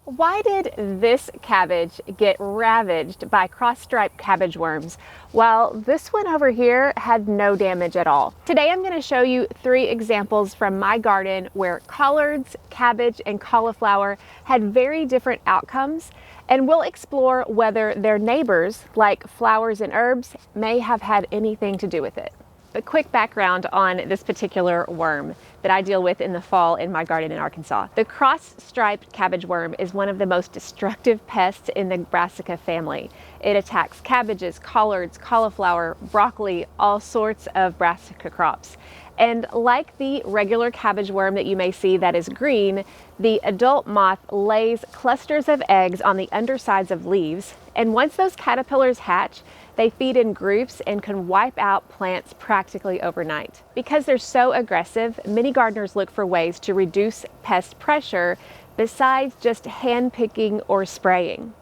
Why did this cabbage get ravaged by cross-striped cabbage worms, while this one over here had no damage at all? Today I'm going to show you 3 examples from my garden where collards, cabbage, and cauliflower had very different outcomes, and we'll explore whether their neighbors, like flowers and herbs, may have had anything to do with it. A quick background on this particular worm that I deal with in the fall in my garden in Arkansas. The cross-striped cabbage worm is one of the most destructive pests in the brassica family. It attacks cabbages, collards, cauliflower, broccoli, all sorts of brassica crops. And like the regular cabbage worm that you may see that is green, the adult moth lays clusters of eggs on the undersides of leaves, and once those caterpillars hatch, they feed in groups and can wipe out plants practically overnight. Because they're so aggressive, many gardeners look for ways to reduce pest pressure besides just hand picking or spraying.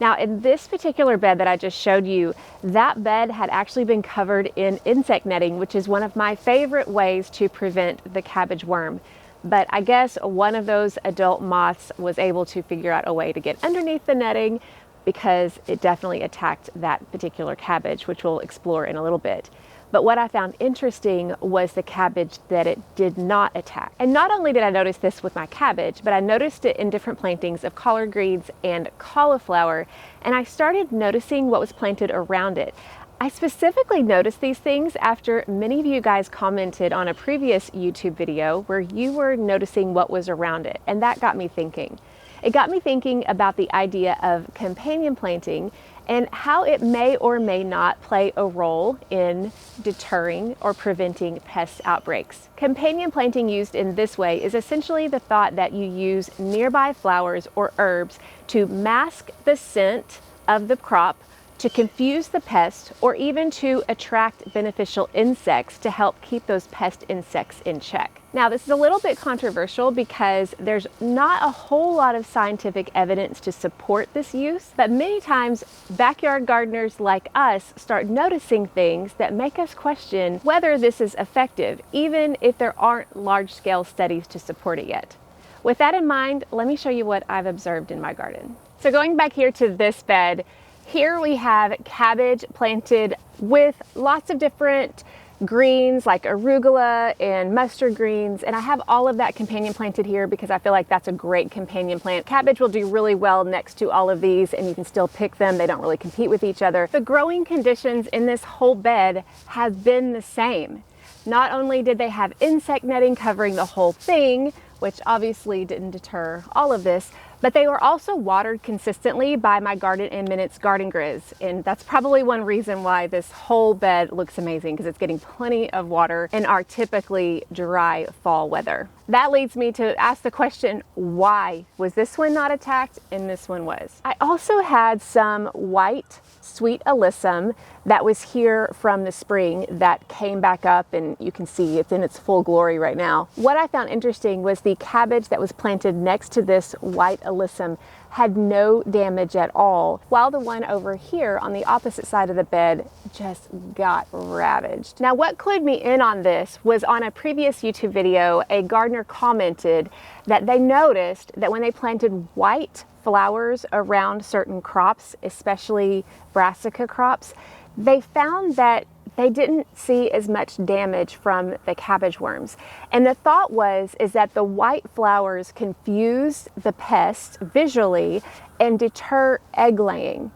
Now, in this particular bed that I just showed you, that bed had actually been covered in insect netting, which is one of my favorite ways to prevent the cabbage worm. But I guess one of those adult moths was able to figure out a way to get underneath the netting, because it definitely attacked that particular cabbage, which we'll explore in a little bit. But what I found interesting was the cabbage that it did not attack. And not only did I notice this with my cabbage, but I noticed it in different plantings of collard greens and cauliflower, and I started noticing what was planted around it. I specifically noticed these things after many of you guys commented on a previous YouTube video where you were noticing what was around it, and that got me thinking. It got me thinking about the idea of companion planting and how it may or may not play a role in deterring or preventing pest outbreaks. Companion planting used in this way is essentially the thought that you use nearby flowers or herbs to mask the scent of the crop, to confuse the pest, or even to attract beneficial insects to help keep those pest insects in check. Now, this is a little bit controversial because there's not a whole lot of scientific evidence to support this use, but many times backyard gardeners like us start noticing things that make us question whether this is effective, even if there aren't large-scale studies to support it yet. With that in mind, let me show you what I've observed in my garden. So going back here to this bed, here we have cabbage planted with lots of different greens like arugula and mustard greens, and I have all of that companion planted here because I feel like that's a great companion plant. Cabbage will do really well next to all of these, and you can still pick them. They don't really compete with each other. The growing conditions in this whole bed have been the same. Not only did they have insect netting covering the whole thing, which obviously didn't deter all of this, but they were also watered consistently by my Garden in Minutes garden grizz. And that's probably one reason why this whole bed looks amazing, because it's getting plenty of water in our typically dry fall weather. That leads me to ask the question, why was this one not attacked and this one was? I also had some white sweet alyssum that was here from the spring that came back up, and you can see it's in its full glory right now. What I found interesting was the cabbage that was planted next to this white alyssum had no damage at all, while the one over here on the opposite side of the bed just got ravaged. Now, what clued me in on this was on a previous YouTube video, a gardener commented that they noticed that when they planted white flowers around certain crops, especially brassica crops, they found that they didn't see as much damage from the cabbage worms. And the thought is that the white flowers confuse the pest visually and deter egg laying.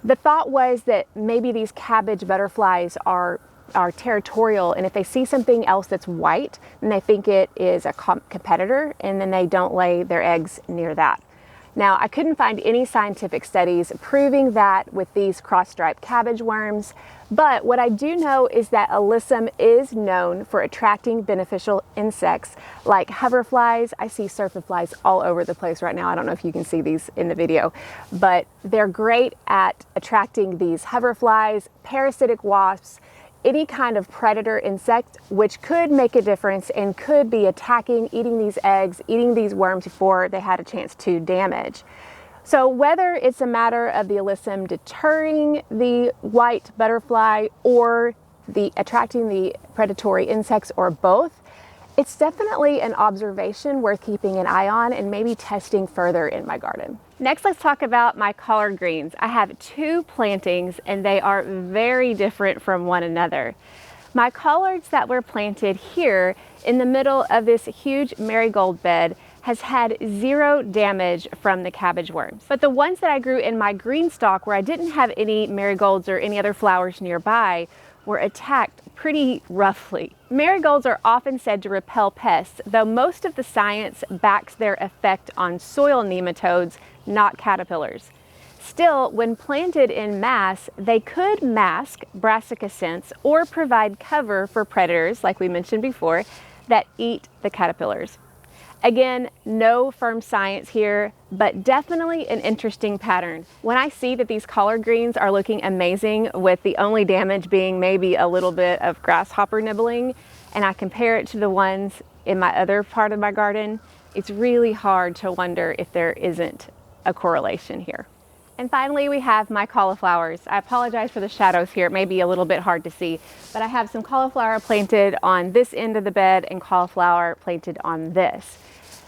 The thought was that maybe these cabbage butterflies are territorial, and if they see something else that's white, then they think it is a competitor, and then they don't lay their eggs near that. Now, I couldn't find any scientific studies proving that with these cross-striped cabbage worms, but what I do know is that alyssum is known for attracting beneficial insects like hoverflies. I see syrphid all over the place right now. I don't know if you can see these in the video, but they're great at attracting these hoverflies, parasitic wasps, any kind of predator insect, which could make a difference and could be attacking, eating these eggs, eating these worms before they had a chance to damage. So whether it's a matter of the alyssum deterring the white butterfly or attracting the predatory insects, or both, It's definitely an observation worth keeping an eye on and maybe testing further in my garden. Next, let's talk about my collard greens. I have 2 plantings and they are very different from one another. My collards that were planted here in the middle of this huge marigold bed has had 0 damage from the cabbage worms. But the ones that I grew in my green stalk where I didn't have any marigolds or any other flowers nearby were attacked pretty roughly. Marigolds are often said to repel pests, though most of the science backs their effect on soil nematodes, not caterpillars. Still, when planted in mass, they could mask brassica scents or provide cover for predators, like we mentioned before, that eat the caterpillars. Again, no firm science here, but definitely an interesting pattern. When I see that these collard greens are looking amazing with the only damage being maybe a little bit of grasshopper nibbling, and I compare it to the ones in my other part of my garden, it's really hard to wonder if there isn't a correlation here. And finally, we have my cauliflowers. I apologize for the shadows here. It may be a little bit hard to see, but I have some cauliflower planted on this end of the bed and cauliflower planted on this.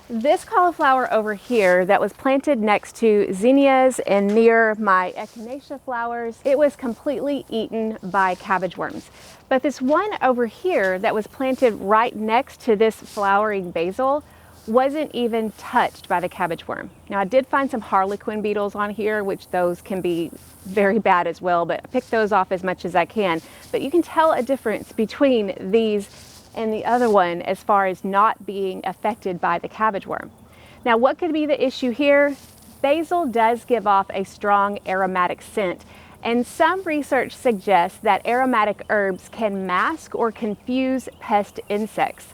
This cauliflower over here that was planted next to zinnias and near my echinacea flowers, it was completely eaten by cabbage worms. But this one over here that was planted right next to this flowering basil wasn't even touched by the cabbage worm. Now I did find some harlequin beetles on here, which those can be very bad as well, but I picked those off as much as I can. But you can tell a difference between these and the other one as far as not being affected by the cabbage worm. Now what could be the issue here? Basil does give off a strong aromatic scent, and some research suggests that aromatic herbs can mask or confuse pest insects.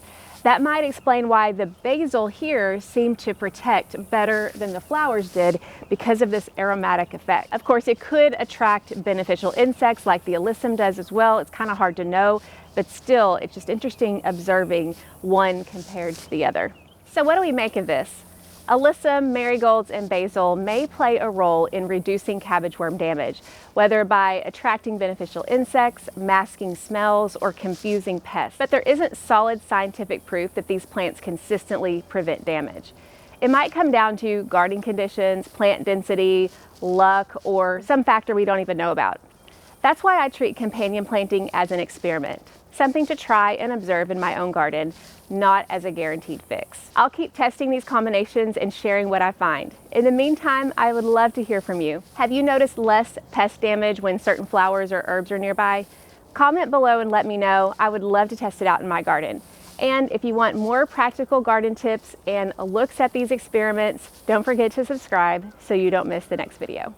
That might explain why the basil here seemed to protect better than the flowers did because of this aromatic effect. Of course, it could attract beneficial insects like the alyssum does as well. It's kind of hard to know, but still, it's just interesting observing one compared to the other. So what do we make of this? Alyssum, marigolds, and basil may play a role in reducing cabbage worm damage, whether by attracting beneficial insects, masking smells, or confusing pests. But there isn't solid scientific proof that these plants consistently prevent damage. It might come down to gardening conditions, plant density, luck, or some factor we don't even know about. That's why I treat companion planting as an experiment, something to try and observe in my own garden, not as a guaranteed fix. I'll keep testing these combinations and sharing what I find. In the meantime, I would love to hear from you. Have you noticed less pest damage when certain flowers or herbs are nearby? Comment below and let me know. I would love to test it out in my garden. And if you want more practical garden tips and looks at these experiments, don't forget to subscribe so you don't miss the next video.